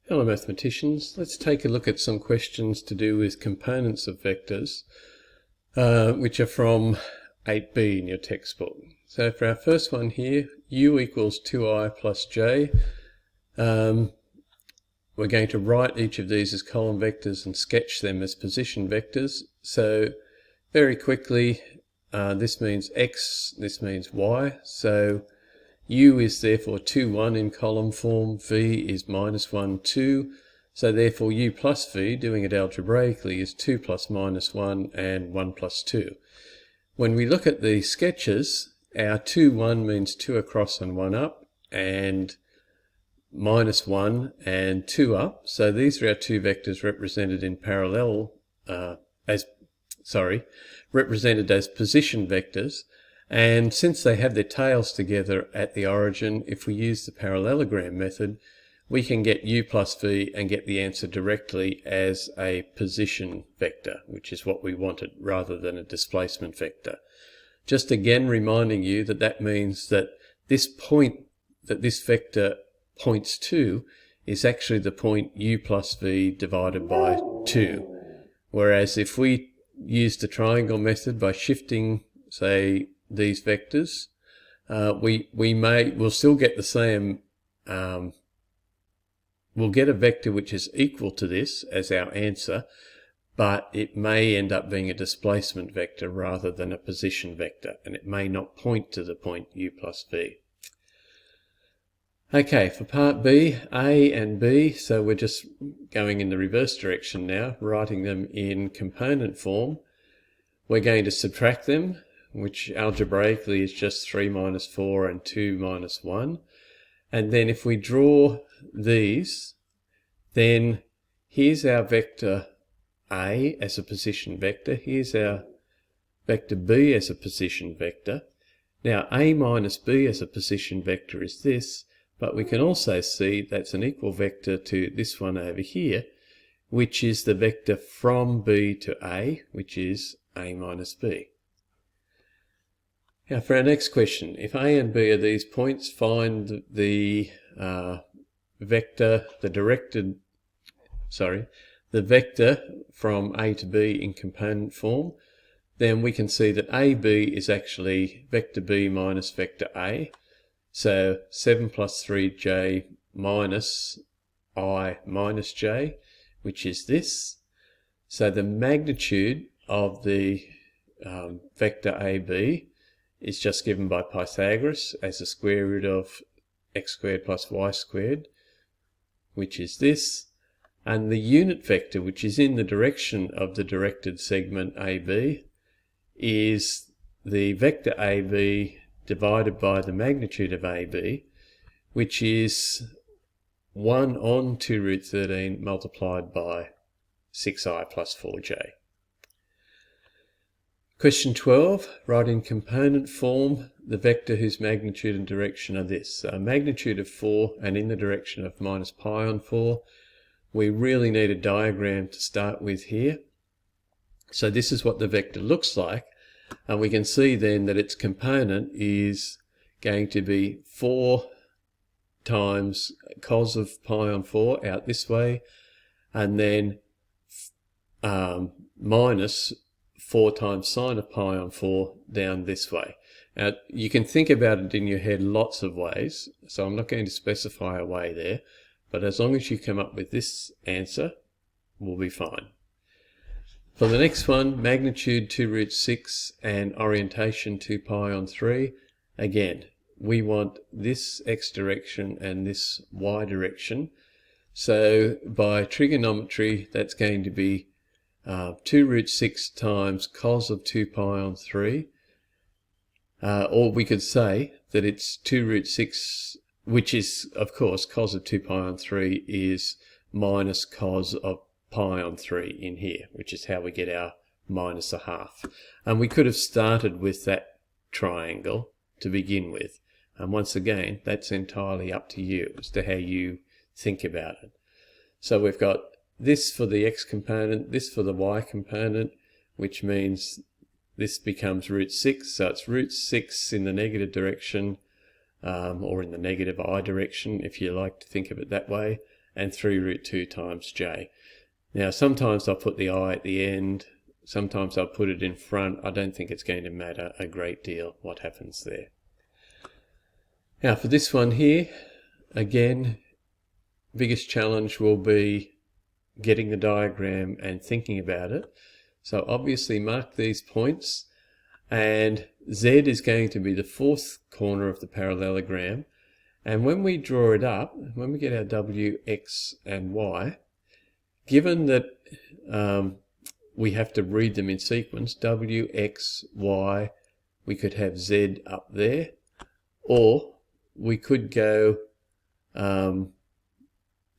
Hello mathematicians, let's take a look at some questions to do with components of vectors, which are from 8b in your textbook. So for our first one here, u equals 2i plus j, we're going to write each of these as column vectors and sketch them as position vectors. So very quickly, this means x, this means y, so u is therefore 2, 1 in column form, v is minus 1, 2, so therefore u plus v, doing it algebraically, is 2 plus minus 1 and 1 plus 2. When we look at the sketches, our 2, 1 means 2 across and 1 up, and minus 1 and 2 up, so these are our two vectors represented in parallel, represented as position vectors. And since they have their tails together at the origin, if we use the parallelogram method, we can get u plus v and get the answer directly as a position vector, which is what we wanted, rather than a displacement vector. Just again reminding you that that means that this point that this vector points to is actually the point u plus v divided by 2. Whereas if we use the triangle method by shifting, say, these vectors, we'll still get the same, we'll get a vector which is equal to this as our answer, but it may end up being a displacement vector rather than a position vector, and it may not point to the point u plus v. Okay, for part B, A and B, so we're just going in the reverse direction now, writing them in component form. We're going to subtract them, which algebraically is just 3 minus 4 and 2 minus 1. And then if we draw these, then here's our vector A as a position vector, here's our vector B as a position vector. Now A minus B as a position vector is this, but we can also see that's an equal vector to this one over here, which is the vector from B to A, which is A minus B. Now for our next question, if A and B are these points, find the vector from A to B in component form. Then we can see that AB is actually vector B minus vector A. So 7 plus 3j minus I minus j, which is this. So the magnitude of the vector AB is just given by Pythagoras as the square root of x squared plus y squared, which is this. And the unit vector, which is in the direction of the directed segment AB, is the vector AB divided by the magnitude of AB, which is 1 on 2 root 13 multiplied by 6i plus 4j. Question 12, write in component form the vector whose magnitude and direction are this. So a magnitude of 4 and in the direction of minus pi on 4. We really need a diagram to start with here. So this is what the vector looks like. And we can see then that its component is going to be 4 times cos of pi on 4 out this way, and then minus 4 times sine of pi on 4 down this way. Now you can think about it in your head lots of ways, so I'm not going to specify a way there, but as long as you come up with this answer, we'll be fine. For the next one, magnitude 2 root 6 and orientation 2 pi on 3. Again, we want this x direction and this y direction. So by trigonometry, that's going to be 2 root 6 times cos of 2 pi on 3. Or we could say that it's 2 root 6, which is, of course, cos of 2 pi on 3 is minus cos of pi on 3 in here, which is how we get our minus a half. And we could have started with that triangle to begin with. And once again, that's entirely up to you as to how you think about it. So we've got this for the x component, this for the y component, which means this becomes root 6. So it's root 6 in the negative direction, or in the negative I direction, if you like to think of it that way. and 3 root 2 times j. Now sometimes I'll put the I at the end, sometimes I'll put it in front. I don't think it's going to matter a great deal what happens there. Now for this one here, again, biggest challenge will be getting the diagram and thinking about it. So obviously mark these points, and Z is going to be the fourth corner of the parallelogram. And when we draw it up, when we get our W, X and Y, given that we have to read them in sequence, W, X, Y, we could have Z up there, or we could go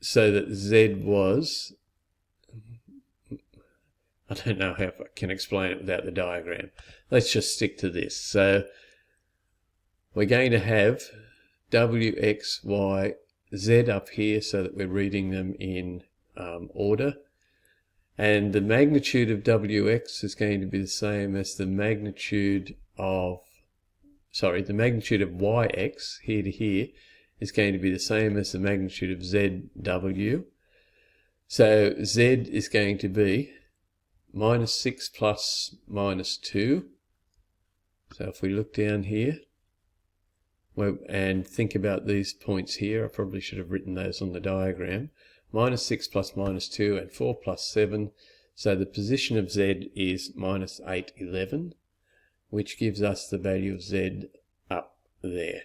so that Z was, I don't know how I can explain it without the diagram. Let's just stick to this. So we're going to have W, X, Y, Z up here so that we're reading them in order. And the magnitude of Wx is going to be the same as the magnitude of, the magnitude of Yx, here to here, is going to be the same as the magnitude of Zw. So Z is going to be minus 6 plus minus 2. So if we look down here and think about these points here, I probably should have written those on the diagram. Minus 6 plus minus 2 and 4 plus 7. So the position of Z is minus 8, 11, which gives us the value of Z up there.